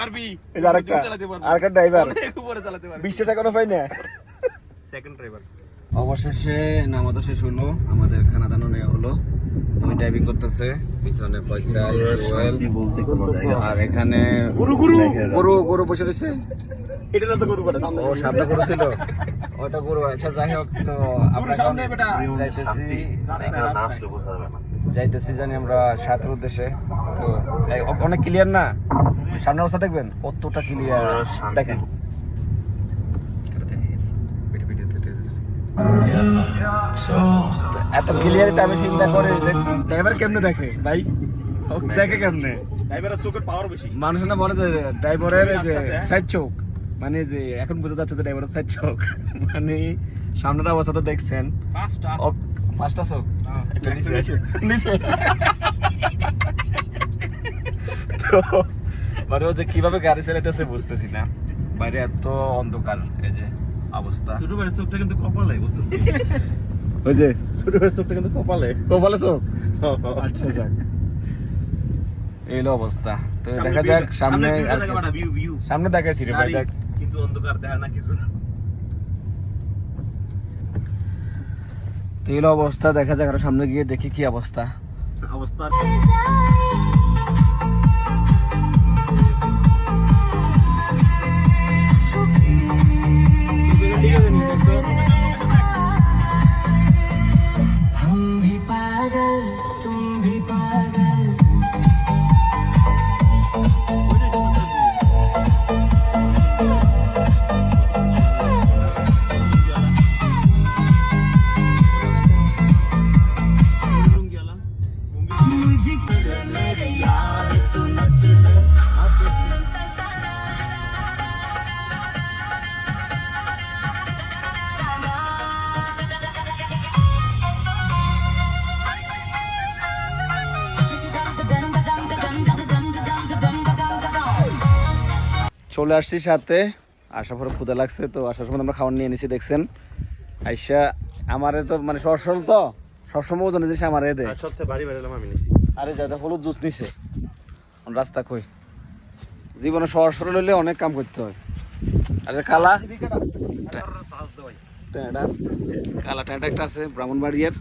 পারবি এই যে আরেকটা ড্রাইভার অনেক উপরে চালাতে পারবি 20 টাকা পাই না সেকেন্ড ড্রাইভার অবশেষে নামাজ শেষ হলো আমাদের খানা দানো নেওয়া হলো ওই ড্রাইভিং করতেছে পিছনে ফয়সাল জুয়েল আর এখানে গরু বসে রয়েছে এটা তো গরু কাটা সামনে ও সামনে গরু ছিল ওটা গরু আচ্ছা যাই হোক তো আমরা সামনে বেটা যাইতেছি জানি আমরা সাতের উদ্দেশ্যে তো অনেক ক্লিয়ার না সামনের অবস্থা দেখবেন কতটা ক্লিয়ার দেখেন এত ক্লিয়ারিতে আমি চিন্তা করি যে ড্রাইভার কেমনে দেখে ভাই দেখে কেমনে ড্রাইভারের চোখের পাওয়ার বেশি মানুষ না বলে যে ড্রাইভারের যে সাইড চোখ মানে যে এখন বোঝা যাচ্ছে যে ড্রাইভারের সাইড চোখ মানে সামনের অবস্থা তো দেখছেন পাঁচটা চোখ নিচে তো মানে ও যে কিভাবে গাড়ি চালাইতেছে বুঝতেছি না বাইরে এত অন্ধকার এই যে অবস্থা ছোট ভাইয়ের চোখটা কিন্তু কপালে বুঝছিস ওই যে ছোট ভাইয়ের চোখটা কিন্তু কপালে চোখ আচ্ছা যাক এই হলো অবস্থা তো দেখা যাক সামনে দেখাইছি রে ভাই দেখ কিন্তু অন্ধকার দেখা না কিছু তো এই হলো অবস্থা দেখা যাক আর সামনে গিয়ে দেখি কি অবস্থা চলে আসছি সাথে আসার পরে ক্ষুধা লাগছে তো আসার সময় আমরা খাবার নিয়ে নিছি দেখছেন আইসা আমারে তো মানে সরসল তো সবসময় ওজন দিছে আমার এতে সবথেকে ভারী বেরোলাম আমি নিছি আরে যাতে হলুদ জুস নিছে রাস্তা কই জীবনে সরসল হইলে অনেক কাম করতে হয় আর কালা কালা ট্যাটা একটা আছে ব্রাহ্মণবাড়িয়ার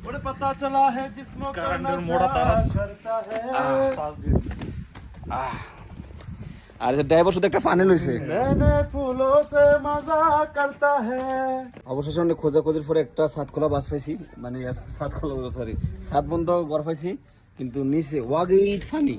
কারেন্টের মোড়া তার আর ড্রাইভার শুধু একটা ফানেল হইছে অবশেষে অনেক খোঁজাখোঁজির পরে একটা সাতখোলা বাস পাইছি মানে সাতখোলা সরি সাত বন্ধ ঘর পাইছি কিন্তু নিচে ওয়াগেট ফানি